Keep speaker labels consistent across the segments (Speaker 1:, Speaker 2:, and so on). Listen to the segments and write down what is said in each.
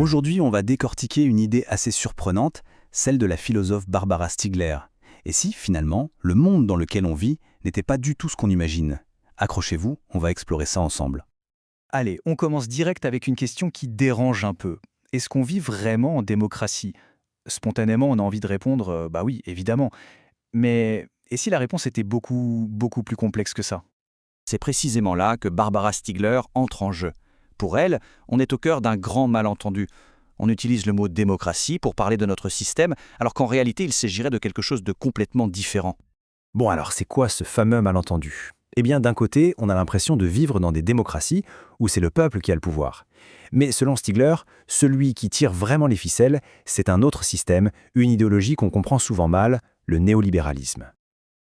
Speaker 1: Aujourd'hui, on va décortiquer une idée assez surprenante, celle de la philosophe Barbara Stiegler. Et si, finalement, le monde dans lequel on vit n'était pas du tout ce qu'on imagine? Accrochez-vous, on va explorer ça ensemble.
Speaker 2: Allez, on commence direct avec une question qui dérange un peu. Est-ce qu'on vit vraiment en démocratie? Spontanément, on a envie de répondre bah oui, évidemment. Mais et si la réponse était beaucoup plus complexe que ça?
Speaker 3: C'est précisément là que Barbara Stiegler entre en jeu. Pour elle, on est au cœur d'un grand malentendu. On utilise le mot démocratie pour parler de notre système, alors qu'en réalité, il s'agirait de quelque chose de complètement différent.
Speaker 4: Bon alors, c'est quoi ce fameux malentendu? Eh bien, d'un côté, on a l'impression de vivre dans des démocraties où c'est le peuple qui a le pouvoir. Mais selon Stiegler, celui qui tire vraiment les ficelles, c'est un autre système, une idéologie qu'on comprend souvent mal, le néolibéralisme.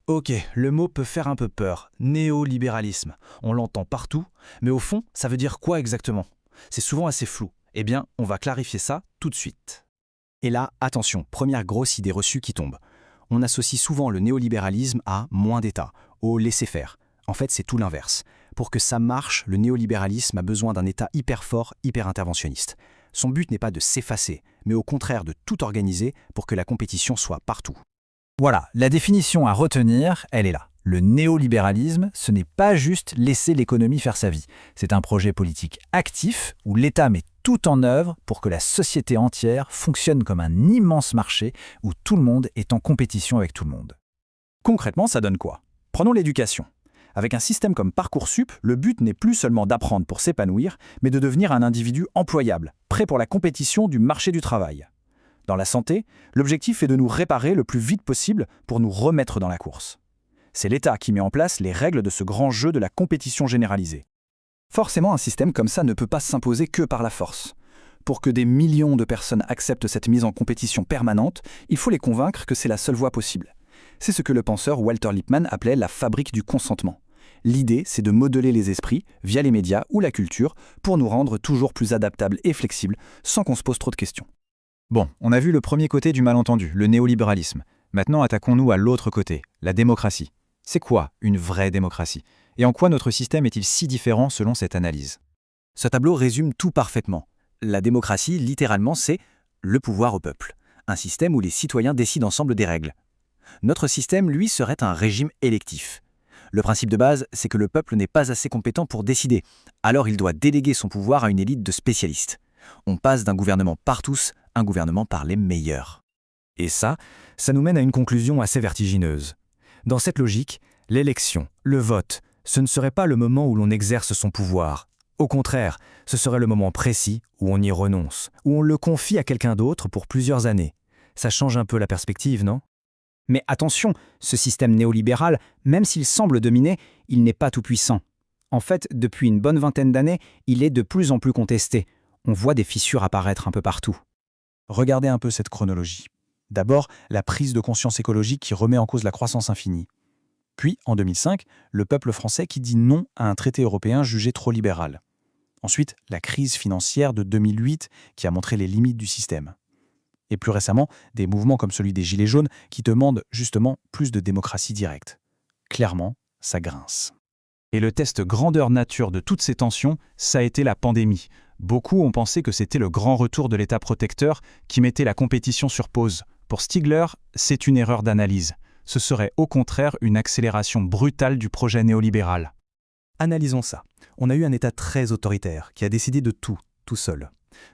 Speaker 2: Ok, le mot peut faire un peu peur. Néolibéralisme. On l'entend partout, mais au fond, ça veut dire quoi exactement? C'est souvent assez flou. Eh bien, on va clarifier ça tout de suite. Et là, attention, première grosse idée reçue qui tombe. On associe souvent le néolibéralisme à moins d'État, au laisser-faire. En fait, c'est tout l'inverse. Pour que ça marche, le néolibéralisme a besoin d'un État hyper fort, hyper interventionniste. Son but n'est pas de s'effacer, mais au contraire de tout organiser pour que la compétition soit partout.
Speaker 5: Voilà, la définition à retenir, elle est là. Le néolibéralisme, ce n'est pas juste laisser l'économie faire sa vie. C'est un projet politique actif où l'État met tout en œuvre pour que la société entière fonctionne comme un immense marché où tout le monde est en compétition avec tout le monde.
Speaker 2: Concrètement, ça donne quoi? Prenons l'éducation. Avec un système comme Parcoursup, le but n'est plus seulement d'apprendre pour s'épanouir, mais de devenir un individu employable, prêt pour la compétition du marché du travail. Dans la santé, l'objectif est de nous réparer le plus vite possible pour nous remettre dans la course. C'est l'État qui met en place les règles de ce grand jeu de la compétition généralisée. Forcément, un système comme ça ne peut pas s'imposer que par la force. Pour que des millions de personnes acceptent cette mise en compétition permanente, il faut les convaincre que c'est la seule voie possible. C'est ce que le penseur Walter Lippmann appelait la fabrique du consentement. L'idée, c'est de modeler les esprits, via les médias ou la culture, pour nous rendre toujours plus adaptables et flexibles, sans qu'on se pose trop de questions.
Speaker 5: Bon, on a vu le premier côté du malentendu, le néolibéralisme. Maintenant, attaquons-nous à l'autre côté, la démocratie. C'est quoi une vraie démocratie? Et en quoi notre système est-il si différent selon cette analyse?
Speaker 3: Ce tableau résume tout parfaitement. La démocratie, littéralement, c'est le pouvoir au peuple. Un système où les citoyens décident ensemble des règles. Notre système, lui, serait un régime électif. Le principe de base, c'est que le peuple n'est pas assez compétent pour décider. Alors il doit déléguer son pouvoir à une élite de spécialistes. On passe d'un gouvernement par tous à un gouvernement par les meilleurs.
Speaker 2: Et ça nous mène à une conclusion assez vertigineuse. Dans cette logique, l'élection, le vote, ce ne serait pas le moment où l'on exerce son pouvoir. Au contraire, ce serait le moment précis où on y renonce, où on le confie à quelqu'un d'autre pour plusieurs années. Ça change un peu la perspective, non?
Speaker 6: Mais attention, ce système néolibéral, même s'il semble dominer, il n'est pas tout-puissant. En fait, depuis une bonne vingtaine d'années, il est de plus en plus contesté. On voit des fissures apparaître un peu partout.
Speaker 2: Regardez un peu cette chronologie. D'abord, la prise de conscience écologique qui remet en cause la croissance infinie. Puis, en 2005, le peuple français qui dit non à un traité européen jugé trop libéral. Ensuite, la crise financière de 2008 qui a montré les limites du système. Et plus récemment, des mouvements comme celui des Gilets jaunes qui demandent justement plus de démocratie directe. Clairement, ça grince.
Speaker 7: Et le test grandeur nature de toutes ces tensions, ça a été la pandémie. Beaucoup ont pensé que c'était le grand retour de l'État protecteur qui mettait la compétition sur pause. Pour Stiegler, c'est une erreur d'analyse. Ce serait au contraire une accélération brutale du projet néolibéral.
Speaker 2: Analysons ça. On a eu un État très autoritaire qui a décidé de tout seul.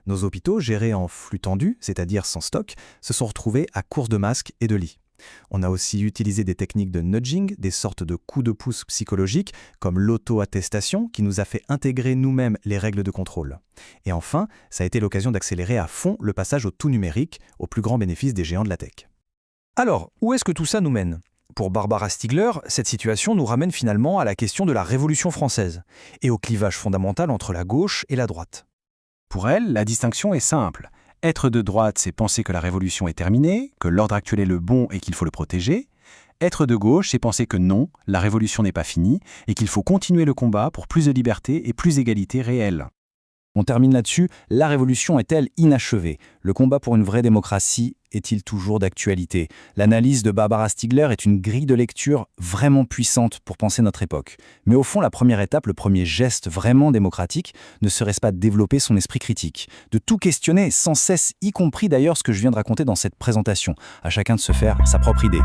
Speaker 2: Nos hôpitaux, gérés en flux tendu, c'est-à-dire sans stock, se sont retrouvés à course de masques et de lits. On a aussi utilisé des techniques de nudging, des sortes de coups de pouce psychologiques, comme l'auto-attestation, qui nous a fait intégrer nous-mêmes les règles de contrôle. Et enfin, ça a été l'occasion d'accélérer à fond le passage au tout numérique, au plus grand bénéfice des géants de la tech. Alors, où est-ce que tout ça nous mène? Pour Barbara Stiegler, cette situation nous ramène finalement à la question de la Révolution française, et au clivage fondamental entre la gauche et la droite. Pour elle, la distinction est simple. Être de droite, c'est penser que la révolution est terminée, que l'ordre actuel est le bon et qu'il faut le protéger. Être de gauche, c'est penser que non, la révolution n'est pas finie et qu'il faut continuer le combat pour plus de liberté et plus d'égalité réelle. On termine là-dessus, la révolution est-elle inachevée? Le combat pour une vraie démocratie est-il toujours d'actualité? L'analyse de Barbara Stiegler est une grille de lecture vraiment puissante pour penser notre époque. Mais au fond, la première étape, le premier geste vraiment démocratique, ne serait-ce pas de développer son esprit critique, de tout questionner sans cesse, y compris d'ailleurs ce que je viens de raconter dans cette présentation, à chacun de se faire sa propre idée.